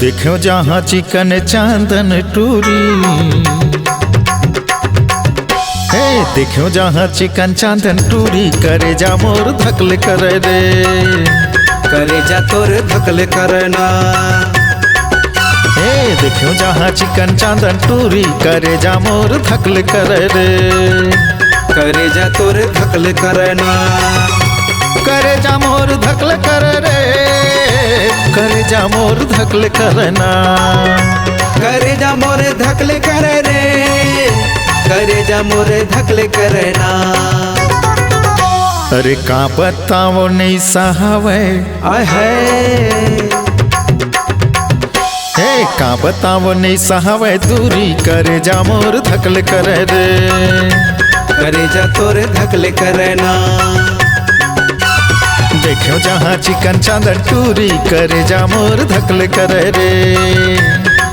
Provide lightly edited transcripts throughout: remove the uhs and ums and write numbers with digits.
देखो जहाँ चिकन चांदन टूरी, हे देखो जहाँ चिकन चांदन टूरी, करे जा मोर धकल करे रे, करे जा तोर धकल करना। हे देखो जहाँ चिकन चांदन टूरी, करे जा मोर धकल करे रे, करे जा तोर धकल करना। करे जा मोर धकल करे रे, करे जा मोर धकल करना। करे जा मोर धकल करे रे, करे जा मोर धकल करना। अरे का बताओ नहीं सहावे, आय है हे का बताओ नहीं सहावे दूरी, करे जा मोर धकल करे रे, करे जा तोर धकल करना। देखो जहाँ चिकन चांदन टूरी, करे जा मोर धकल करे रे,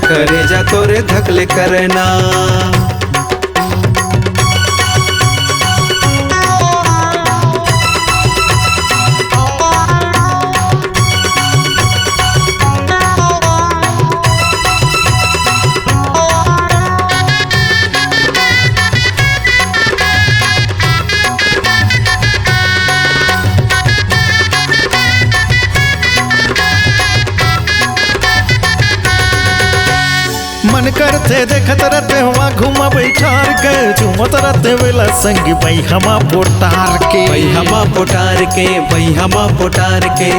करे जा तोर धकल करना। मन करते देखत रहते हुआ घुमा बैठार के, झूमत रहते वेला संगी बई हमा पोटार के, बई हमा पोटार के, बई हमा पोटार के।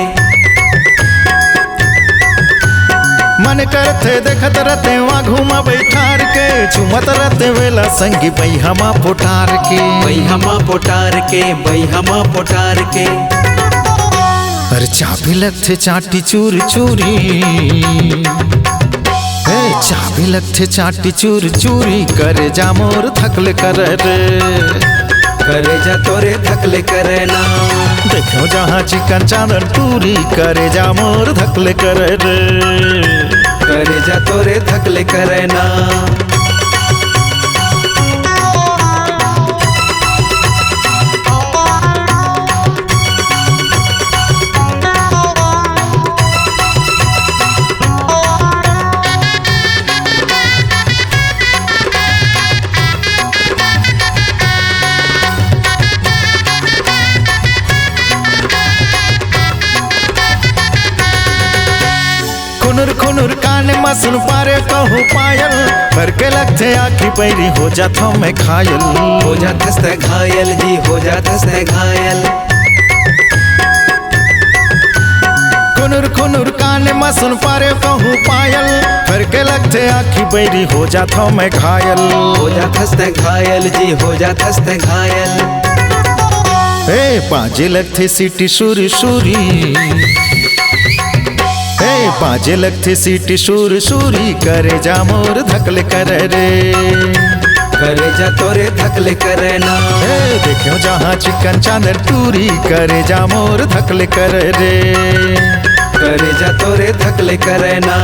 मन करते देखत रहते हुआ घुमा बैठार के, झूमत रहते वेला संगी बई हमा पोटार के, बई हमा पोटार के, बई हमा पोटार के। अरे चाबी लगते चाटी चूर चूरी, चाबी लगते चाटी चूर चूरी, करे जा मोर धकल करे रे, करे जा तोरे धकल करना। देखो जहाँ चिकन चांदन टूरी, करे जा मोर धकल करे रे, करे जा तोरे धकल करना। खुनुर खुनुर कान मसन पारे कहूँ पायल, भर के लगते आखी पैरी हो जाता मैं घायल, हो जाता से घायल जी, हो जाता से घायल। खुनुर खुनुर कान मसन पारे कहूँ पायल, भर के लगते आखी पैरी हो जाता मैं घायल, हो जाता से घायल जी, हो जाता से घायल। हे बाजे लगते सीटी सूरी सूरी, बाजे लगते सीटी सूर सूरी, करे जा मोर धकल करे रे, करे जा तोरे धकल करना। देखो जहाँ चिकन चांदन टूरी, करे जा मोर धकल करे रे, करे जा तोरे धकल करना।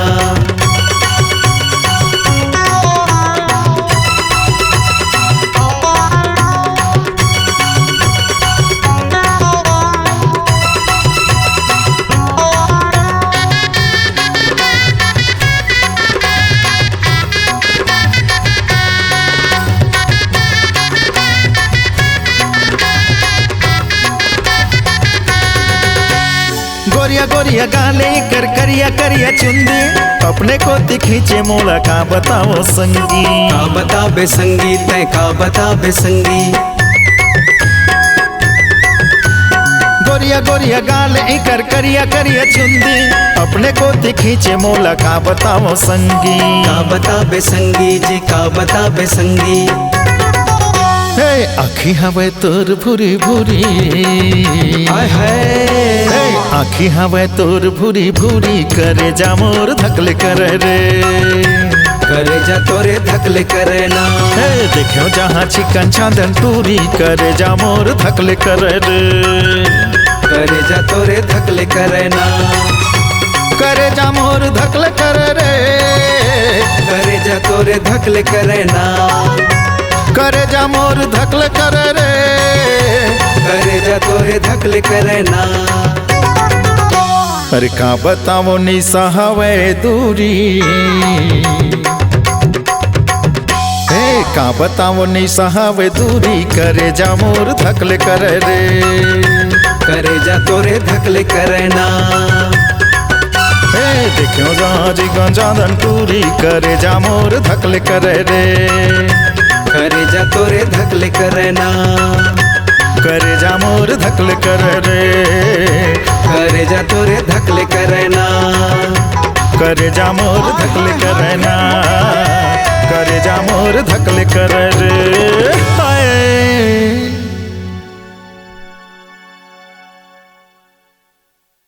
गोरिया गोरिया गाले कर करिया करिया चुंदी, अपने को खींचे मोला का बताओ संगी, का बता बे संगी, तय का बता बे संगी। गोरिया गोरिया गाले कर करिया करिया चुंदी, अपने को खींचे मोला का बताओ संगी, का बता बे संगी जी, का बता बे संगी। हे आखी हवे तोर भूरी भूरी, आय है आखी हवे तोर भूरी भूरी, करे जा मोर धकल करे रे, करे जा तोरे धकल करना। देखो जहाँ चिकन चांदन टूरी, करे जा मोर धकल करे रे, करे जा तोरे धकल करना। करे जा मोर धकल करे रे, करे जा तोरे धकल करना। करे जा मोर धकल करे रे, करे जा तोरे धकल करना। अरे का बताओ नी सहावे दूरी, का बताओ नी सहावे दूरी, करे जा मोर धकले करे रे, करे जा तोरे धकले करना। देखो जाजी गंजादन टूरी, करे जा मोर धकले करे रे, करे जा तोरे धकले करना। करे जा मोर धकले करे रे, करे जा तोरे धकले करना। करे जा मोर धकले करना, करे जा मोर धकले करे रे।